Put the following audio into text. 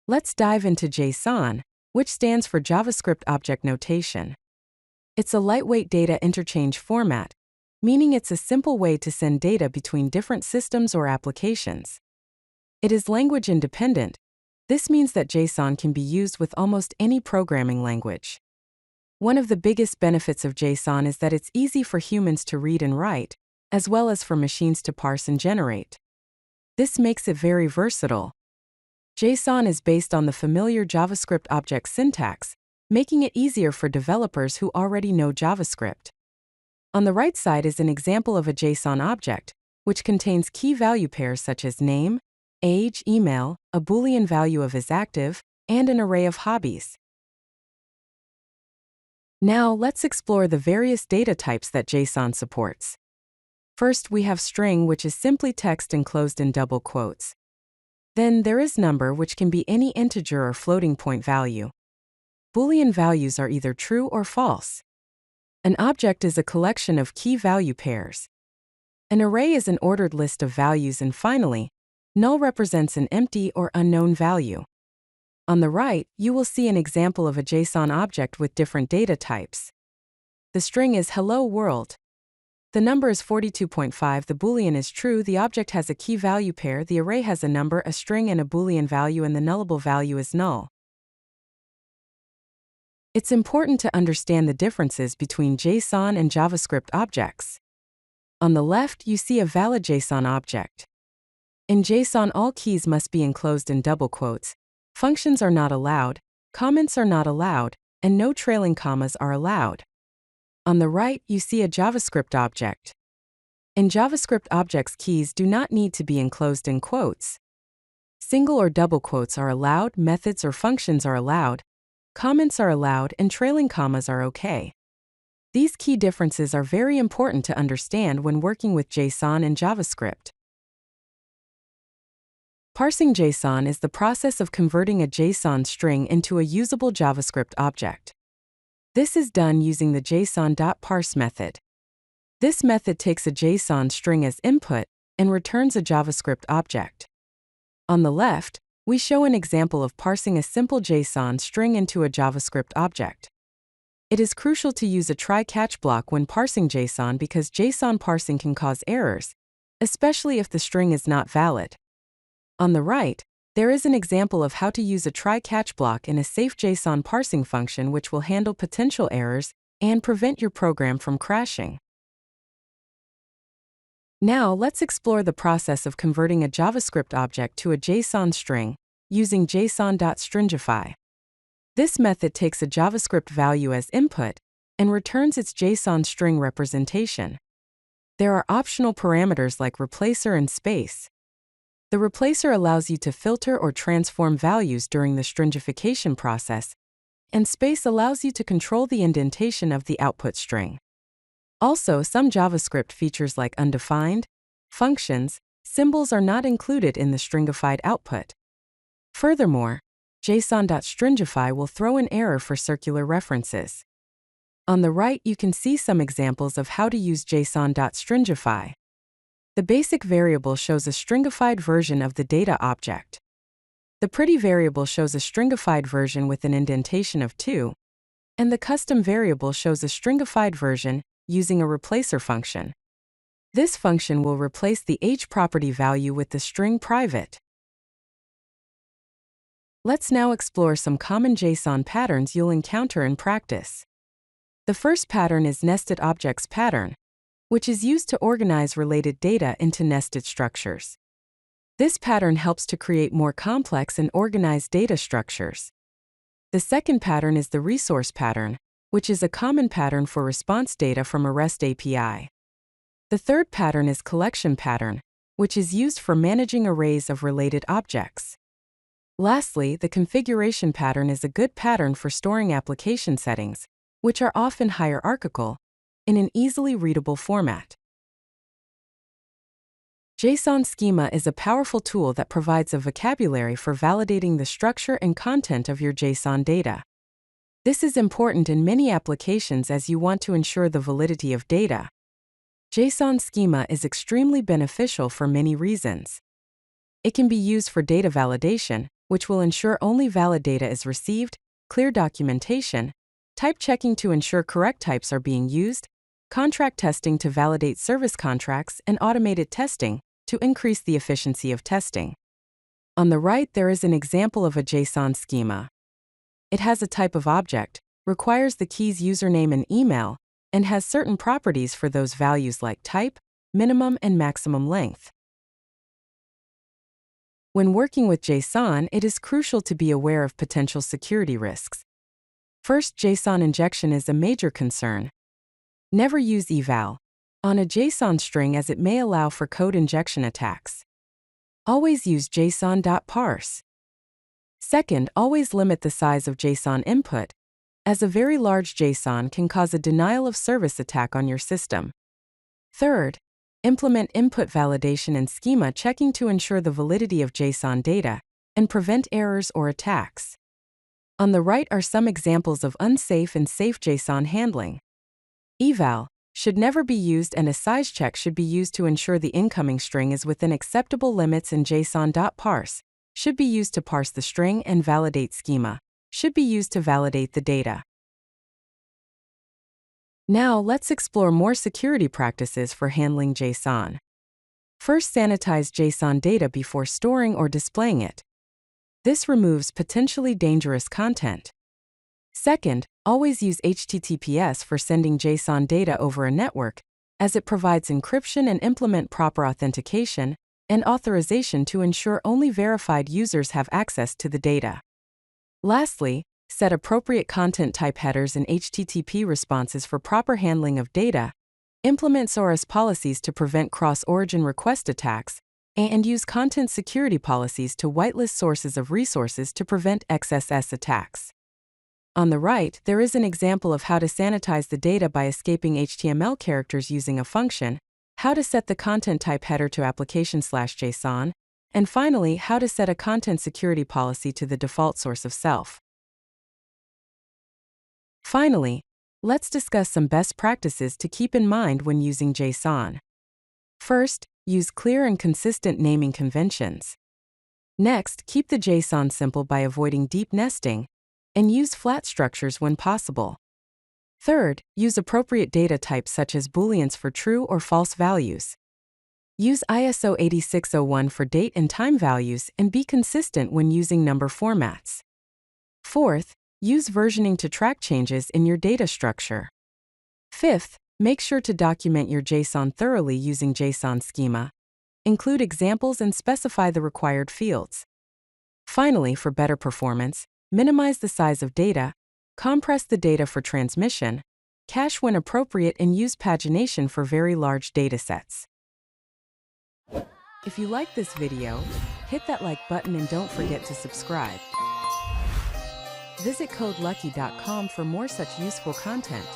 Let's dive into JSON, which stands for JavaScript Object Notation. It's a lightweight data interchange format, meaning it's a simple way to send data between different systems or applications. It is language independent. This means that JSON can be used with almost any programming language. One of the biggest benefits of JSON is that it's easy for humans to read and write, as well as for machines to parse and generate. This makes it very versatile. JSON is based on the familiar JavaScript object syntax, making it easier for developers who already know JavaScript. On the right side is an example of a JSON object, which contains key value pairs such as name, age, email, a Boolean value of is active, and an array of hobbies. Now, let's explore the various data types that JSON supports. First, we have string, which is simply text enclosed in double quotes. Then there is number, which can be any integer or floating point value. Boolean values are either true or false. An object is a collection of key value pairs. An array is an ordered list of values, and finally, null represents an empty or unknown value. On the right, you will see an example of a JSON object with different data types. The string is hello world. The number is 42.5, the Boolean is true, the object has a key value pair, the array has a number, a string, and a Boolean value, and the nullable value is null. It's important to understand the differences between JSON and JavaScript objects. On the left, you see a valid JSON object. In JSON, all keys must be enclosed in double quotes. Functions are not allowed, comments are not allowed, and no trailing commas are allowed. On the right, you see a JavaScript object. In JavaScript objects, keys do not need to be enclosed in quotes. Single or double quotes are allowed, methods or functions are allowed, comments are allowed, and trailing commas are okay. These key differences are very important to understand when working with JSON and JavaScript. Parsing JSON is the process of converting a JSON string into a usable JavaScript object. This is done using the JSON.parse method. This method takes a JSON string as input and returns a JavaScript object. On the left, we show an example of parsing a simple JSON string into a JavaScript object. It is crucial to use a try-catch block when parsing JSON because JSON parsing can cause errors, especially if the string is not valid. On the right, there is an example of how to use a try-catch block in a safe JSON parsing function which will handle potential errors and prevent your program from crashing. Now, let's explore the process of converting a JavaScript object to a JSON string using JSON.stringify. This method takes a JavaScript value as input and returns its JSON string representation. There are optional parameters like replacer and space. The replacer allows you to filter or transform values during the stringification process, and space allows you to control the indentation of the output string. Also, some JavaScript features like undefined, functions, symbols are not included in the stringified output. Furthermore, JSON.stringify will throw an error for circular references. On the right, you can see some examples of how to use JSON.stringify. The basic variable shows a stringified version of the data object. The pretty variable shows a stringified version with an indentation of 2, and the custom variable shows a stringified version using a replacer function. This function will replace the age property value with the string private. Let's now explore some common JSON patterns you'll encounter in practice. The first pattern is nested objects pattern, which is used to organize related data into nested structures. This pattern helps to create more complex and organized data structures. The second pattern is the resource pattern, which is a common pattern for response data from a REST API. The third pattern is collection pattern, which is used for managing arrays of related objects. Lastly, the configuration pattern is a good pattern for storing application settings, which are often hierarchical, in an easily readable format. JSON Schema is a powerful tool that provides a vocabulary for validating the structure and content of your JSON data. This is important in many applications as you want to ensure the validity of data. JSON Schema is extremely beneficial for many reasons. It can be used for data validation, which will ensure only valid data is received, clear documentation, type checking to ensure correct types are being used, contract testing to validate service contracts, and automated testing to increase the efficiency of testing. On the right, there is an example of a JSON schema. It has a type of object, requires the keys username and email, and has certain properties for those values like type, minimum, and maximum length. When working with JSON, it is crucial to be aware of potential security risks. First, JSON injection is a major concern. Never use eval on a JSON string as it may allow for code injection attacks. Always use JSON.parse. Second, always limit the size of JSON input, as a very large JSON can cause a denial of service attack on your system. Third, implement input validation and schema checking to ensure the validity of JSON data and prevent errors or attacks. On the right are some examples of unsafe and safe JSON handling. Eval should never be used, and a size check should be used to ensure the incoming string is within acceptable limits, and JSON.parse should be used to parse the string, and validate schema should be used to validate the data. Now let's explore more security practices for handling JSON. First, sanitize JSON data before storing or displaying it. This removes potentially dangerous content. Second, always use HTTPS for sending JSON data over a network, as it provides encryption, and implement proper authentication and authorization to ensure only verified users have access to the data. Lastly, set appropriate content type headers and HTTP responses for proper handling of data, implement SORAS policies to prevent cross-origin request attacks, and use content security policies to whitelist sources of resources to prevent XSS attacks. On the right, there is an example of how to sanitize the data by escaping HTML characters using a function, how to set the content type header to application/JSON, and finally, how to set a content security policy to the default source of self. Finally, let's discuss some best practices to keep in mind when using JSON. First, use clear and consistent naming conventions. Next, keep the JSON simple by avoiding deep nesting, and use flat structures when possible. Third, use appropriate data types such as booleans for true or false values. Use ISO 8601 for date and time values, and be consistent when using number formats. Fourth, use versioning to track changes in your data structure. Fifth, make sure to document your JSON thoroughly using JSON schema. Include examples and specify the required fields. Finally, for better performance, minimize the size of data, compress the data for transmission, cache when appropriate, and use pagination for very large datasets. If you like this video, hit that like button and don't forget to subscribe. Visit codelucky.com for more such useful content.